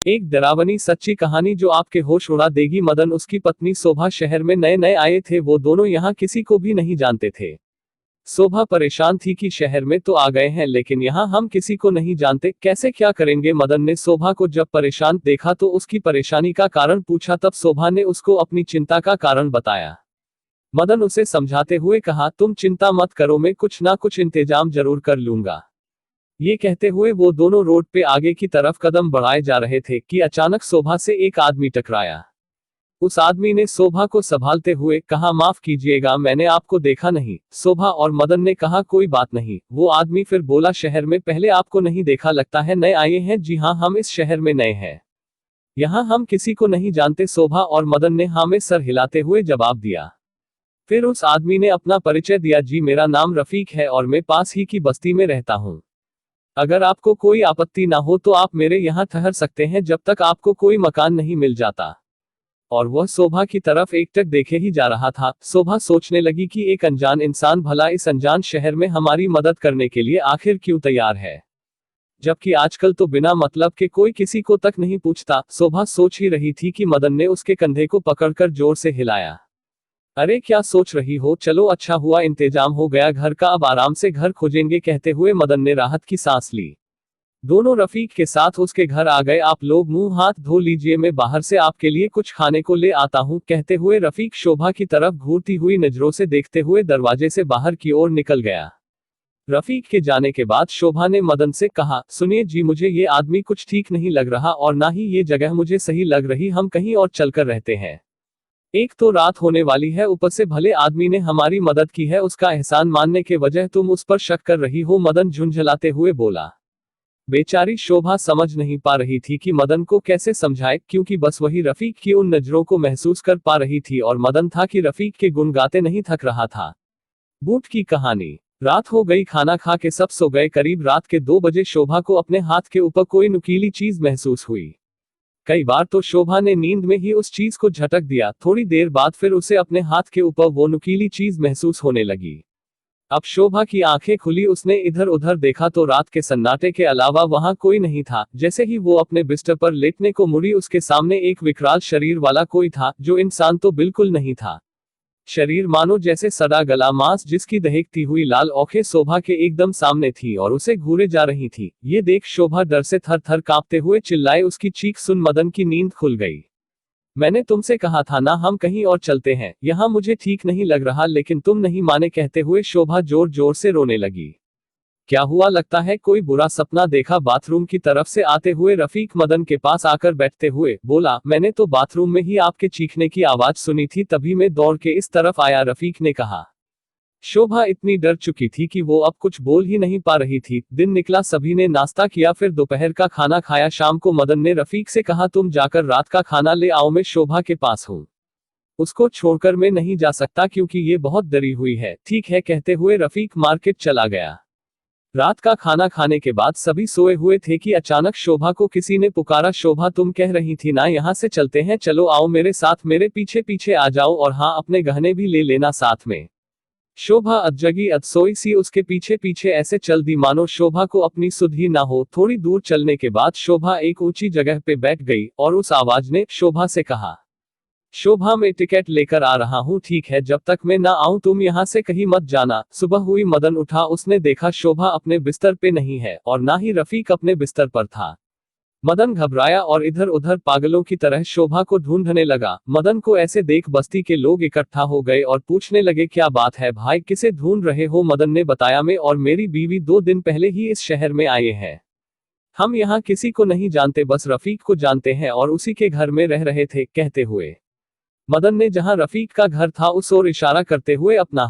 एक डरावनी सच्ची कहानी जो आपके होश उड़ा देगी। मदन उसकी पत्नी शोभा शहर में नए नए आए थे। वो दोनों यहाँ किसी को भी नहीं जानते थे। शोभा परेशान थी कि शहर में तो आ गए हैं लेकिन यहाँ हम किसी को नहीं जानते, कैसे क्या करेंगे। मदन ने शोभा को जब परेशान देखा तो उसकी परेशानी का कारण पूछा। तब शोभा ने उसको अपनी चिंता का कारण बताया। मदन उसे समझाते हुए कहा, तुम चिंता मत करो, मैं कुछ ना कुछ इंतजाम जरूर कर लूंगा। ये कहते हुए वो दोनों रोड पे आगे की तरफ कदम बढ़ाए जा रहे थे कि अचानक शोभा से एक आदमी टकराया। उस आदमी ने शोभा को संभालते हुए कहा, माफ कीजिएगा, मैंने आपको देखा नहीं। शोभा और मदन ने कहा, कोई बात नहीं। वो आदमी फिर बोला, शहर में पहले आपको नहीं देखा, लगता है नए आए हैं। जी हाँ, हम इस शहर में नए हैं, यहाँ हम किसी को नहीं जानते। शोभा और मदन ने हाँ में सर हिलाते हुए जवाब दिया। फिर उस आदमी ने अपना परिचय दिया, जी मेरा नाम रफीक है और मैं पास ही की बस्ती में रहता हूँ। अगर आपको कोई आपत्ति ना हो तो आप मेरे यहाँ ठहर सकते हैं जब तक आपको कोई मकान नहीं मिल जाता। और वह शोभा की तरफ एकटक देखे ही जा रहा था। शोभा सोचने लगी कि एक अनजान इंसान भला इस अनजान शहर में हमारी मदद करने के लिए आखिर क्यों तैयार है, जबकि आजकल तो बिना मतलब के कोई किसी को तक नहीं पूछता। शोभा सोच ही रही थी कि मदन ने उसके कंधे को पकड़कर जोर से हिलाया। अरे क्या सोच रही हो, चलो अच्छा हुआ इंतजाम हो गया घर का, अब आराम से घर खोजेंगे। कहते हुए मदन ने राहत की सांस ली। दोनों रफीक के साथ उसके घर आ गए। आप लोग मुंह हाथ धो लीजिए, मैं बाहर से आपके लिए कुछ खाने को ले आता हूं। कहते हुए रफीक शोभा की तरफ घूरती हुई नजरों से देखते हुए दरवाजे से बाहर की ओर निकल गया। रफीक के जाने के बाद शोभा ने मदन से कहा, सुनिए जी, मुझे ये आदमी कुछ ठीक नहीं लग रहा और ना ही ये जगह मुझे सही लग रही। हम कहीं और चलकर रहते हैं। एक तो रात होने वाली है, ऊपर से भले आदमी ने हमारी मदद की है, उसका एहसान मानने के वजह तुम उस पर शक कर रही हो। मदन झुंझलाते हुए बोला। बेचारी शोभा समझ नहीं पा रही थी कि मदन को कैसे समझाए, क्योंकि बस वही रफीक की उन नजरों को महसूस कर पा रही थी और मदन था कि रफीक के गुण गाते नहीं थक रहा था। बूट की कहानी। रात हो गई, खाना खा के सब सो गए। करीब रात के 2 बजे शोभा को अपने हाथ के ऊपर कोई नुकीली चीज महसूस हुई। कई बार तो शोभा ने नींद में ही उस चीज को झटक दिया। थोड़ी देर बाद फिर उसे अपने हाथ के ऊपर वो नुकीली चीज महसूस होने लगी। अब शोभा की आंखें खुली, उसने इधर उधर देखा तो रात के सन्नाटे के अलावा वहां कोई नहीं था। जैसे ही वो अपने बिस्तर पर लेटने को मुड़ी, उसके सामने एक विकराल शरीर वाला कोई था, जो इंसान तो बिल्कुल नहीं था। शरीर मानो जैसे सड़ा गला मांस, जिसकी दहकती हुई लाल आंखें शोभा के एकदम सामने थी और उसे घूरे जा रही थी। ये देख शोभा डर से थर थर कांपते हुए चिल्लाए। उसकी चीख सुन मदन की नींद खुल गई। मैंने तुमसे कहा था ना, हम कहीं और चलते हैं, यहाँ मुझे ठीक नहीं लग रहा, लेकिन तुम नहीं माने। कहते हुए शोभा जोर जोर से रोने लगी। क्या हुआ, लगता है कोई बुरा सपना देखा। बाथरूम की तरफ से आते हुए रफीक मदन के पास आकर बैठते हुए बोला, मैंने तो बाथरूम में ही आपके चीखने की आवाज सुनी थी, तभी मैं दौड़ के इस तरफ आया। रफीक ने कहा। शोभा इतनी डर चुकी थी कि वो अब कुछ बोल ही नहीं पा रही थी। दिन निकला, सभी ने नाश्ता किया, फिर दोपहर का खाना खाया। शाम को मदन ने रफीक से कहा, तुम जाकर रात का खाना ले आओ, मैं शोभा के पास हूँ। उसको छोड़कर मैं नहीं जा सकता क्योंकि ये बहुत डरी हुई है। ठीक है, कहते हुए रफीक मार्केट चला गया। रात का खाना खाने के बाद सभी सोए हुए थे कि अचानक शोभा को किसी ने पुकारा। शोभा, तुम कह रही थी ना यहाँ से चलते हैं, चलो आओ मेरे साथ, मेरे पीछे पीछे आ जाओ, और हाँ, अपने गहने भी ले लेना साथ में। शोभा अधजगी अधसोई सी उसके पीछे पीछे ऐसे चल दी मानो शोभा को अपनी सुध ही ना हो। थोड़ी दूर चलने के बाद शोभा एक ऊंची जगह पे बैठ गई और उस आवाज ने शोभा से कहा, शोभा, मैं टिकट लेकर आ रहा हूँ, ठीक है, जब तक मैं ना आऊं तुम यहाँ से कहीं मत जाना। सुबह हुई, मदन उठा, उसने देखा शोभा अपने बिस्तर पे नहीं है और ना ही रफीक अपने बिस्तर पर था। मदन घबराया और इधर उधर पागलों की तरह शोभा को ढूंढने लगा। मदन को ऐसे देख बस्ती के लोग इकट्ठा हो गए और पूछने लगे, क्या बात है भाई, किसे ढूंढ रहे हो। मदन ने बताया, मैं और मेरी बीवी 2 दिन पहले ही इस शहर में आए हैं। हम यहाँ किसी को नहीं जानते, बस रफीक को जानते हैं और उसी के घर में रह रहे थे। कहते हुए मदन ने जहां रफीक का घर था उस ओर इशारा करते हुए अपना